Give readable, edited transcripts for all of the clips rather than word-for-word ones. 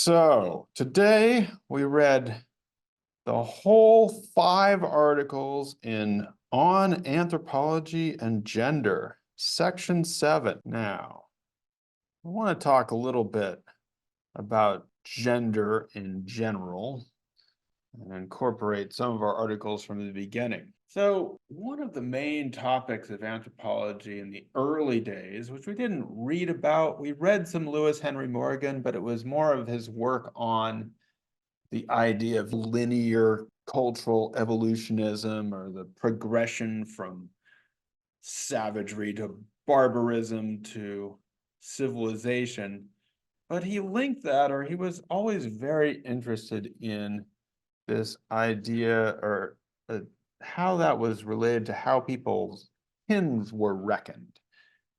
So today we read the whole 5 articles in On Anthropology and Gender, section 7. Now, I want to talk a little bit about gender in general and incorporate some of our articles from the beginning. So one of the main topics of anthropology in the early days, which we didn't read about, we read some Lewis Henry Morgan, but it was more of his work on the idea of linear cultural evolutionism, or the progression from savagery to barbarism to civilization. But he linked that, or he was always very interested in this idea, or how that was related to how people's kins were reckoned.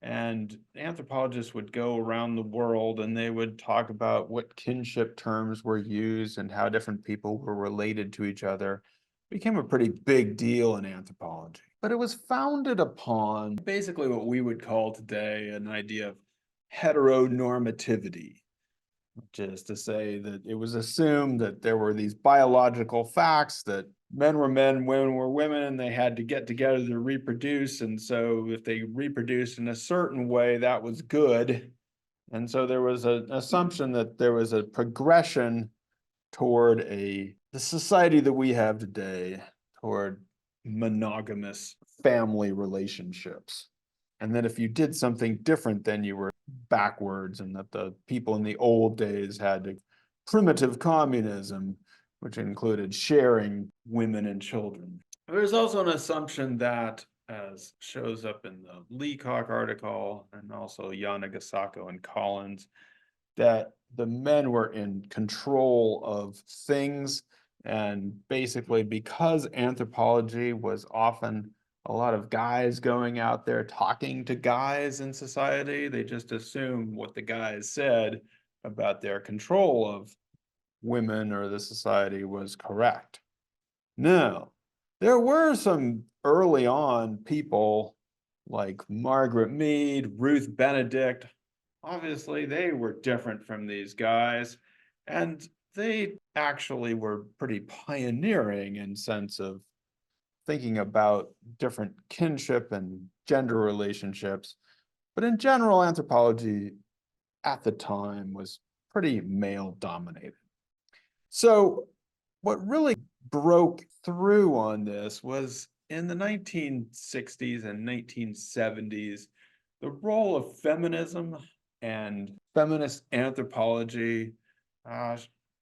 And anthropologists would go around the world and they would talk about what kinship terms were used and how different people were related to each other. It became a pretty big deal in anthropology. But it was founded upon basically what we would call today an idea of heteronormativity, which is to say that it was assumed that there were these biological facts that men were men, women were women, and they had to get together to reproduce. And so if they reproduced in a certain way, that was good. And so there was an assumption that there was a progression toward the society that we have today, toward monogamous family relationships. And that if you did something different, then you were backwards, and that the people in the old days had primitive communism, which included sharing women and children. There's also an assumption that, as shows up in the Leacock article and also Yanagasako and Collins, that the men were in control of things. And basically, because anthropology was often a lot of guys going out there talking to guys in society, they just assumed what the guys said about their control of women or the society was correct. Now, there were some early on people like Margaret Mead, Ruth Benedict. Obviously, they were different from these guys, and they actually were pretty pioneering in sense of thinking about different kinship and gender relationships. But in general, anthropology at the time was pretty male dominated. So what really broke through on this was in the 1960s and 1970s, the role of feminism and feminist anthropology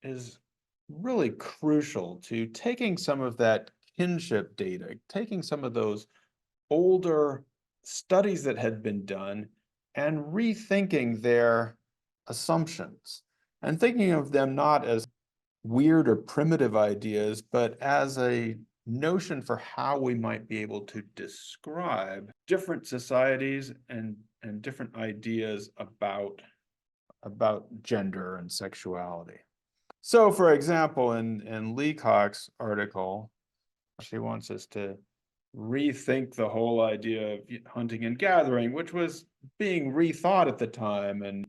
is really crucial to taking some of that kinship data, taking some of those older studies that had been done and rethinking their assumptions, and thinking of them not as weird or primitive ideas, but as a notion for how we might be able to describe different societies and different ideas about gender and sexuality. So, for example, in Leacock's article, she wants us to rethink the whole idea of hunting and gathering, which was being rethought at the time, and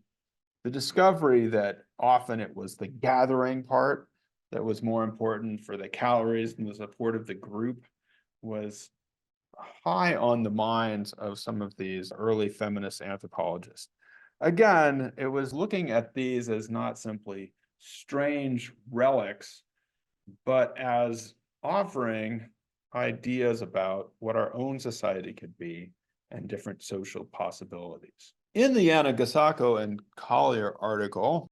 the discovery that often it was the gathering part that was more important for the calories and the support of the group was high on the minds of some of these early feminist anthropologists. Again, it was looking at these as not simply strange relics, but as offering ideas about what our own society could be and different social possibilities. In the Yanagasako and Collier article,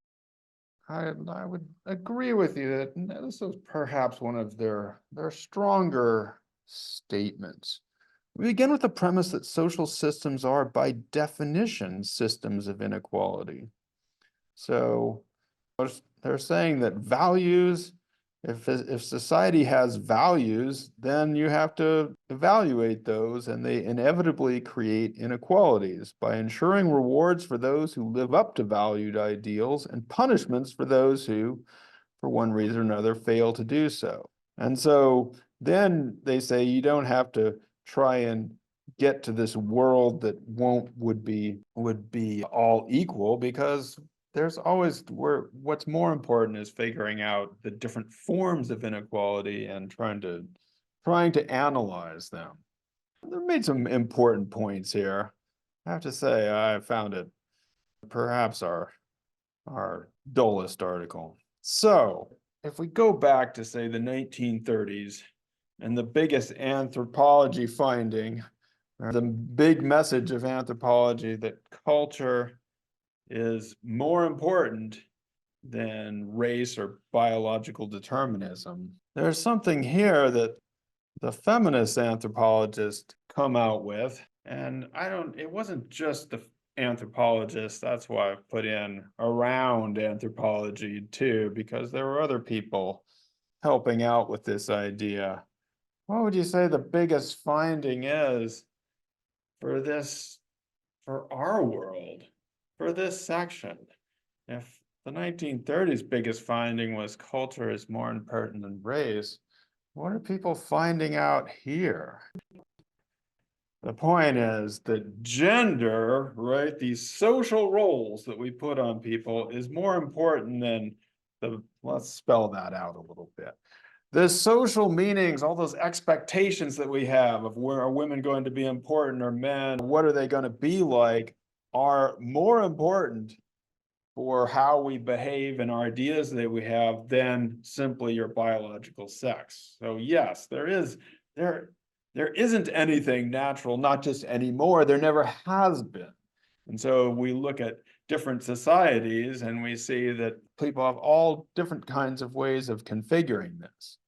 I would agree with you that this is perhaps one of their stronger statements. We begin with the premise that social systems are, by definition, systems of inequality. So they're saying that values, if society has values, then you have to evaluate those, and they inevitably create inequalities by ensuring rewards for those who live up to valued ideals and punishments for those who, for one reason or another, fail to do so. And so then they say you don't have to try and get to this world that would be all equal, because there's always what's more important is figuring out the different forms of inequality and trying to analyze them. They made some important points here. I have to say, I found it perhaps our dullest article. So if we go back to, say, the 1930s, and the biggest anthropology finding, or the big message of anthropology, that culture is more important than race or biological determinism. There's something here that the feminist anthropologists come out with, and it wasn't just the anthropologists, that's why I put in around anthropology too, because there were other people helping out with this idea. What would you say the biggest finding is for our world, for this section? If the 1930s biggest finding was culture is more important than race, what are people finding out here? The point is that gender, right, these social roles that we put on people is more important than let's spell that out a little bit. The social meanings, all those expectations that we have of where are women going to be important or men, what are they going to be like, are more important for how we behave and our ideas that we have than simply your biological sex. So yes, there isn't anything natural, not just anymore, there never has been. And so we look at different societies and we see that people have all different kinds of ways of configuring this.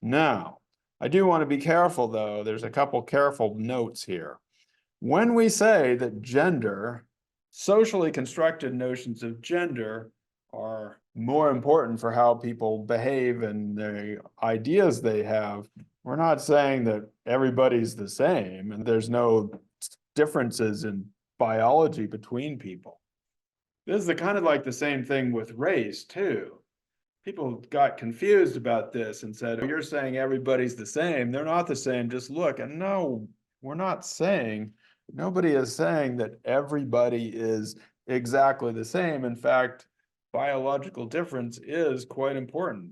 Now, I do want to be careful though, there's a couple careful notes here. When we say that gender, socially constructed notions of gender are more important for how people behave and the ideas they have, we're not saying that everybody's the same and there's no differences in biology between people. This is kind of like the same thing with race too. People got confused about this and said, oh, you're saying everybody's the same. They're not the same, just look. And no, we're not saying, nobody is saying that everybody is exactly the same. In fact, biological difference is quite important.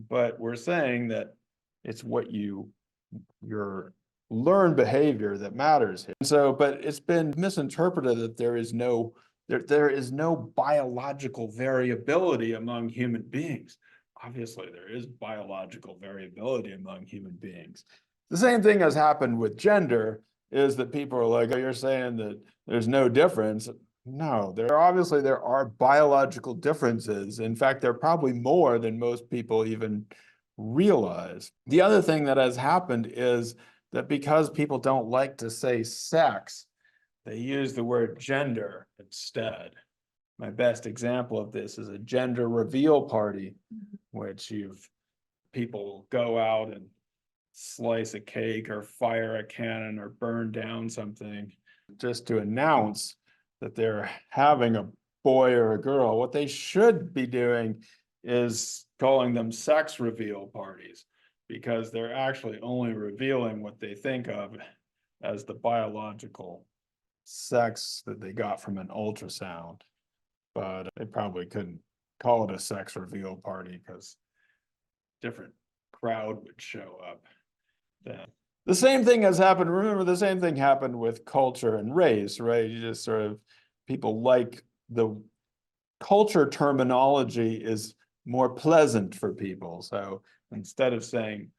But we're saying that it's what your learned behavior that matters here. So, but it's been misinterpreted that there is no biological variability among human beings. Obviously, there is biological variability among human beings. The same thing has happened with gender, is that people are like, oh, you're saying that there's no difference. No, there are biological differences. In fact, there are probably more than most people even realize. The other thing that has happened is that because people don't like to say sex, they use the word gender instead. My best example of this is a gender reveal party, which people go out and slice a cake or fire a cannon or burn down something just to announce that they're having a boy or a girl. What they should be doing is calling them sex reveal parties, because they're actually only revealing what they think of as the biological sex that they got from an ultrasound. But they probably couldn't call it a sex reveal party because different crowd would show up then. The same thing has happened. Remember, the same thing happened with culture and race, right? You just sort of, people like the culture terminology is more pleasant for people. So instead of saying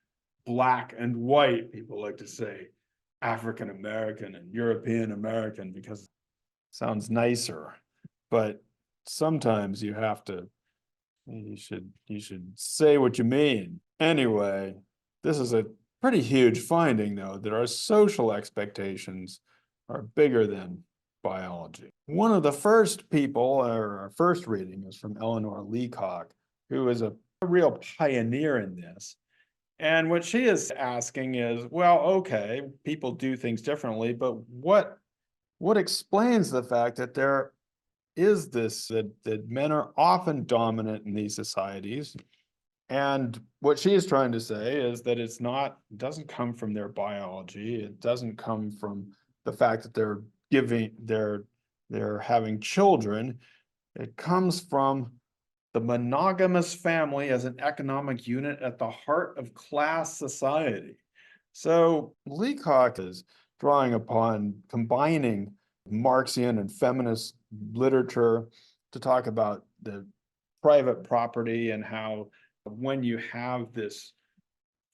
black and white, people like to say African American and European American because it sounds nicer. But sometimes you should say what you mean. Anyway, this is a pretty huge finding though, that our social expectations are bigger than biology. One of the first people, or our first reading, is from Eleanor Leacock, who is a real pioneer in this. And what she is asking is, well, okay, people do things differently, but what explains the fact that there is this, that men are often dominant in these societies? And what she is trying to say is that it doesn't come from their biology. It doesn't come from the fact that they're having children. It comes from the monogamous family as an economic unit at the heart of class society. So Leacock is drawing upon combining Marxian and feminist literature to talk about the private property and how when you have this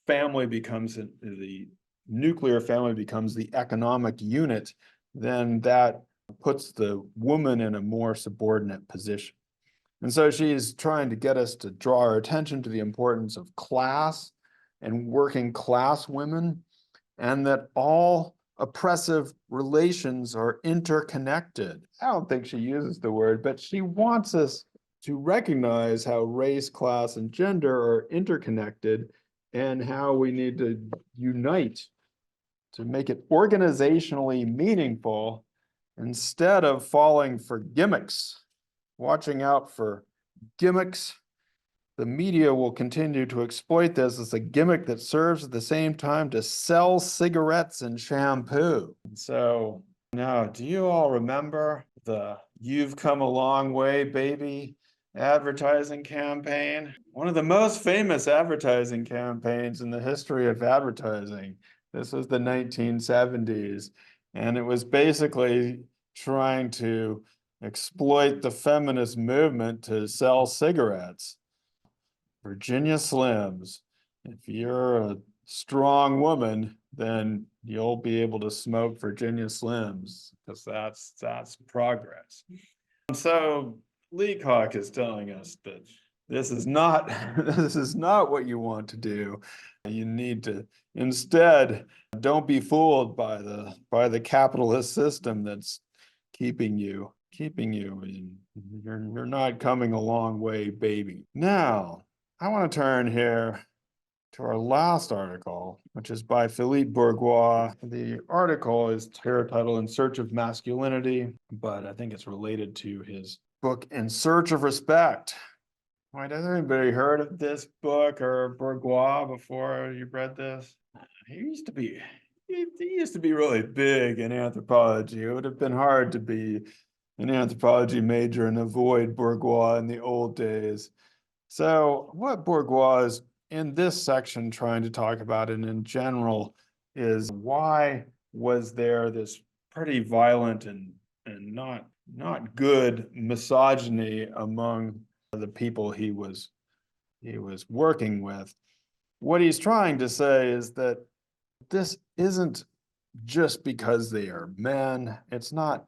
family becomes the nuclear family becomes the economic unit, then that puts the woman in a more subordinate position. And so she's trying to get us to draw our attention to the importance of class and working class women, and that all oppressive relations are interconnected. I don't think she uses the word, but she wants us to recognize how race, class, and gender are interconnected and how we need to unite to make it organizationally meaningful instead of falling for gimmicks. Watching out for gimmicks. The media will continue to exploit this as a gimmick that serves at the same time to sell cigarettes and shampoo. So now, do you all remember the "You've Come a Long Way, Baby" advertising campaign? One of the most famous advertising campaigns in the history of advertising. This was the 1970s, and it was basically trying to exploit the feminist movement to sell cigarettes. Virginia Slims. If you're a strong woman, then you'll be able to smoke Virginia Slims because that's progress. So Leacock is telling us that this is not this is not what you want to do. You need to instead don't be fooled by the capitalist system that's keeping you in. You're not coming a long way, baby. Now, I want to turn here to our last article, which is by Philippe Bourgois. The article is titled "In Search of Masculinity," but I think it's related to his book "In Search of Respect." Why, has anybody heard of this book or Bourgois before you've read this? He used to be really big in anthropology. It would have been hard to be an anthropology major and avoid Bourgois in the old days. So what Bourgois is in this section trying to talk about, and in general, is why was there this pretty violent and not good misogyny among the people he was working with. What he's trying to say is that this isn't just because they are men. It's not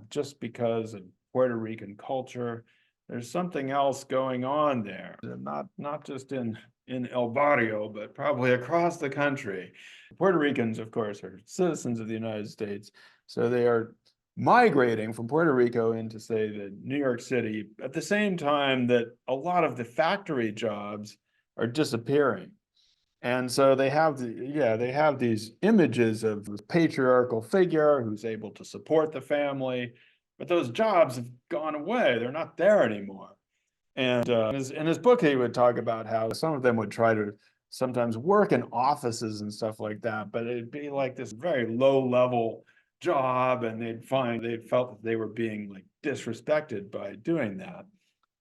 just because of Puerto Rican culture. There's something else going on there. Not just in El Barrio, but probably across the country. Puerto Ricans, of course, are citizens of the United States. So they are migrating from Puerto Rico into, say, the New York City at the same time that a lot of the factory jobs are disappearing. And so they have these images of this patriarchal figure who's able to support the family, but those jobs have gone away. They're not there anymore. And in his book, he would talk about how some of them would try to sometimes work in offices and stuff like that, but it'd be like this very low level job, and they felt that they were being like disrespected by doing that.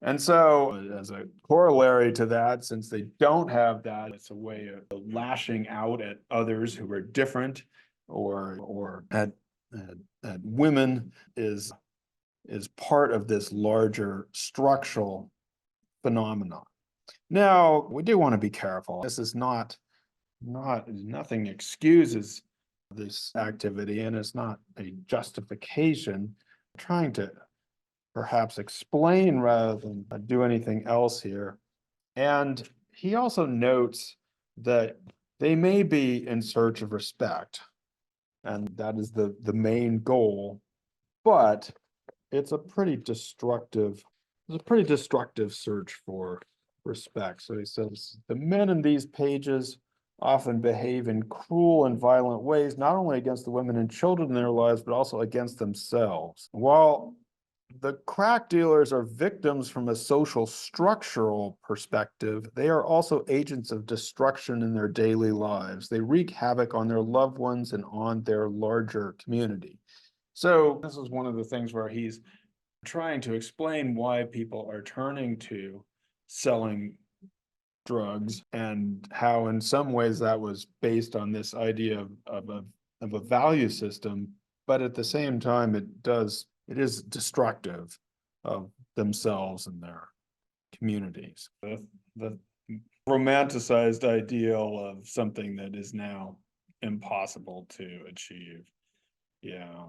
And so, as a corollary to that, since they don't have that, it's a way of lashing out at others who are different, or at women is part of this larger structural phenomenon. Now, we do want to be careful. This is nothing excuses this activity, and it's not a justification. I'm trying to perhaps explain rather than do anything else here. And he also notes that they may be in search of respect, and that is the main goal, but it's a pretty destructive search for respect. So he says the men in these pages often behave in cruel and violent ways, not only against the women and children in their lives, but also against themselves. While the crack dealers are victims from a social structural perspective, they are also agents of destruction in their daily lives. They wreak havoc on their loved ones and on their larger community. So this is one of the things where he's trying to explain why people are turning to selling drugs, and how in some ways that was based on this idea of a value system, but at the same time it is destructive of themselves and their communities. The romanticized ideal of something that is now impossible to achieve. Yeah,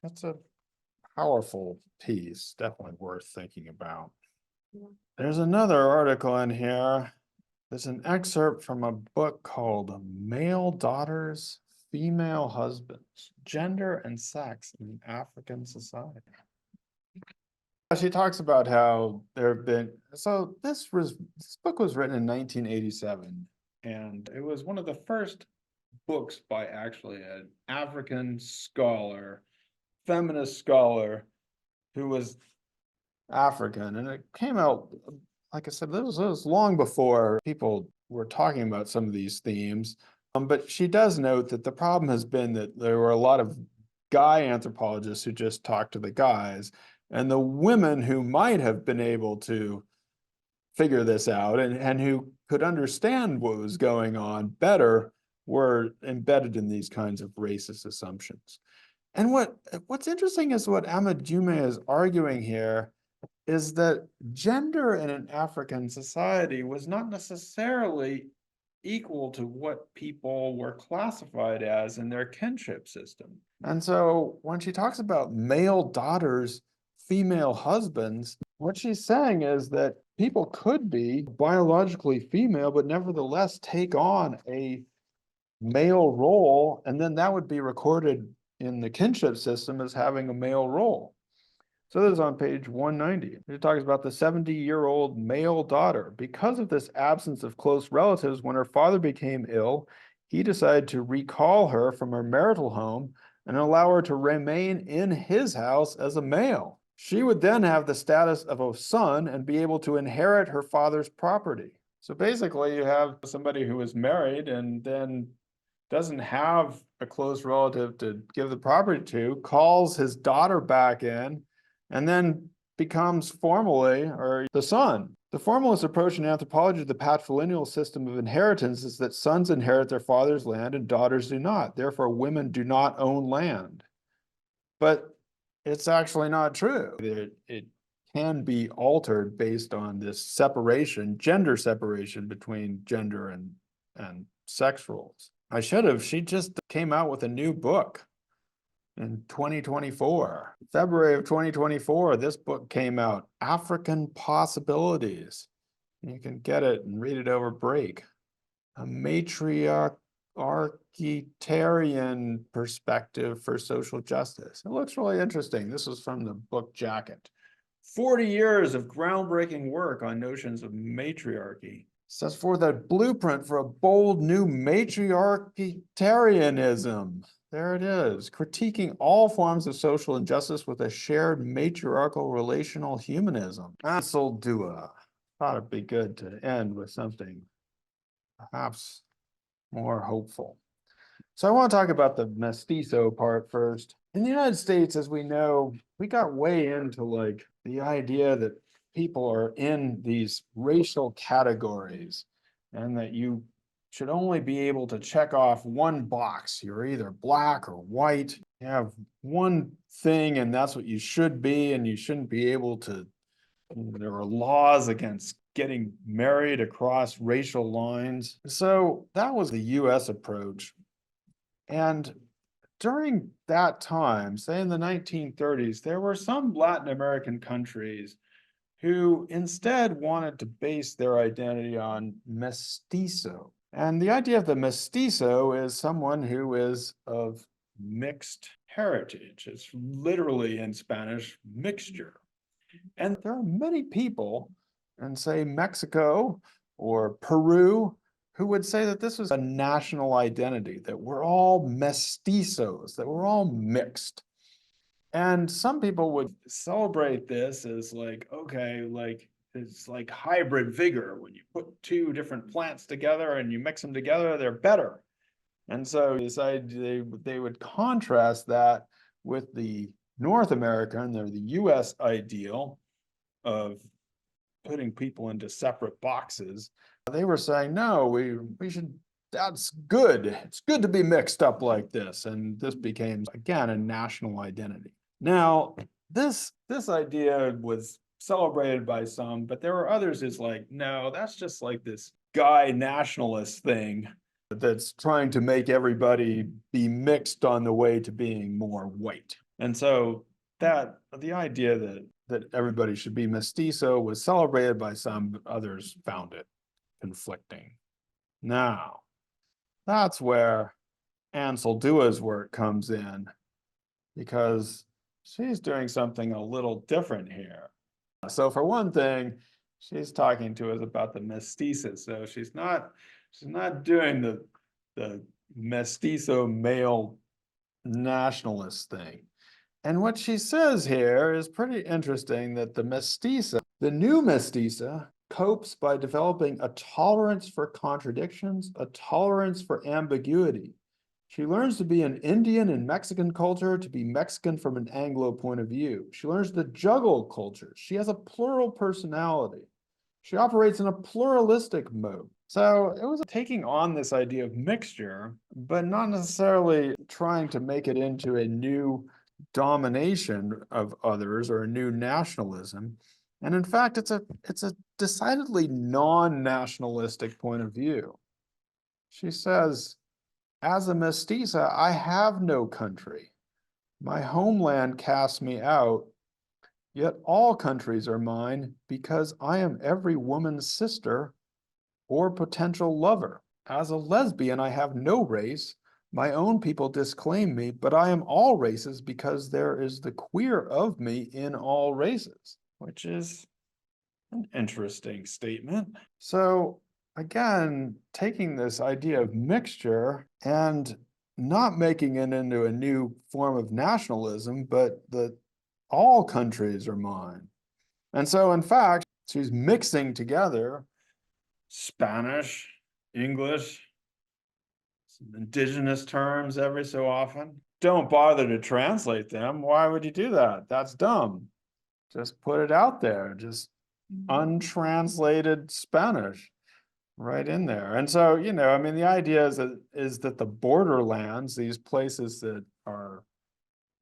that's a powerful piece, definitely worth thinking about. There's another article in here. There's an excerpt from a book called Male Daughters, Female Husbands, Gender and Sex in African Society. She talks about how there have been, so this book was written in 1987, and it was one of the first books by actually an African scholar, feminist scholar, who was African, and it came out, like I said, this was long before people were talking about some of these themes. But she does note that the problem has been that there were a lot of guy anthropologists who just talked to the guys, and the women who might have been able to figure this out and who could understand what was going on better were embedded in these kinds of racist assumptions. And what's interesting is what Amadume is arguing here is that gender in an African society was not necessarily equal to what people were classified as in their kinship system. And so when she talks about male daughters, female husbands, what she's saying is that people could be biologically female, but nevertheless take on a male role, and then that would be recorded in the kinship system as having a male role. So this is on page 190. It talks about the 70-year-old male daughter. Because of this absence of close relatives, when her father became ill, he decided to recall her from her marital home and allow her to remain in his house as a male. She would then have the status of a son and be able to inherit her father's property. So basically, you have somebody who is married and then doesn't have a close relative to give the property to, calls his daughter back in, and then becomes formally, or the son. The formalist approach in anthropology to the patrilineal system of inheritance is that sons inherit their father's land and daughters do not. Therefore, women do not own land. But it's actually not true. It can be altered based on this separation, gender separation between gender and sex roles. She just came out with a new book in 2024. February of 2024, this book came out, African Possibilities. You can get it and read it over break. A matriarchalitarian perspective for social justice. It looks really interesting. This was from the book jacket. 40 years of groundbreaking work on notions of matriarchy. Sets forth a blueprint for a bold new matriarchalitarianism. There it is, critiquing all forms of social injustice with a shared matriarchal relational humanism. Ansel Dua. Thought it'd be good to end with something perhaps more hopeful. So I want to talk about the mestizo part first. In the United States, as we know, we got way into like the idea that people are in these racial categories and that you should only be able to check off one box. You're either black or white. You have one thing and that's what you should be, and you shouldn't be able to, there are laws against getting married across racial lines. So that was the US approach. And during that time, say in the 1930s, there were some Latin American countries who instead wanted to base their identity on mestizo. And the idea of the mestizo is someone who is of mixed heritage. It's literally in Spanish, mixture. And there are many people in, say, Mexico or Peru who would say that this was a national identity, that we're all mestizos, that we're all mixed. And some people would celebrate this as like, okay, like it's like hybrid vigor. When you put two different plants together and you mix them together, they're better. And so they would contrast that with the North America and the US ideal of putting people into separate boxes, they were saying, no, we should, that's good. It's good to be mixed up like this. And this became, again, a national identity. Now, this idea was celebrated by some, but there were others who's like, no, that's just like this guy nationalist thing that's trying to make everybody be mixed on the way to being more white. And so that the idea that everybody should be mestizo was celebrated by some, but others found it conflicting. Now, that's where Ansel Dua's work comes in, because she's doing something a little different here. So for one thing, she's talking to us about the mestizas. So she's not doing the mestizo male nationalist thing. And what she says here is pretty interesting, that the mestiza, the new mestiza, copes by developing a tolerance for contradictions, a tolerance for ambiguity. She learns to be an Indian in Mexican culture, to be Mexican from an Anglo point of view. She learns to juggle cultures. She has a plural personality. She operates in a pluralistic mode. So it was taking on this idea of mixture, but not necessarily trying to make it into a new domination of others or a new nationalism. And in fact, it's a decidedly non-nationalistic point of view. She says, as a mestiza, I have no country. My homeland casts me out, yet all countries are mine because I am every woman's sister or potential lover. As a lesbian, I have no race. My own people disclaim me, but I am all races because there is the queer of me in all races, which is an interesting statement. So again, taking this idea of mixture and not making it into a new form of nationalism, but that all countries are mine. And so in fact, she's mixing together Spanish, English, some indigenous terms every so often. Don't bother to translate them. Why would you do that? That's dumb. Just put it out there, just untranslated Spanish right in there. And so, I mean, the idea is that the borderlands, these places that are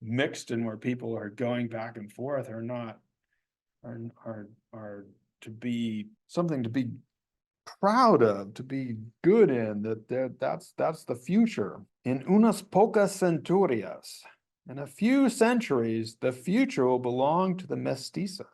mixed and where people are going back and forth, are not, are to be something to be proud of, to be good in, that's the future. In unas pocas centurias, in a few centuries, the future will belong to the mestiza.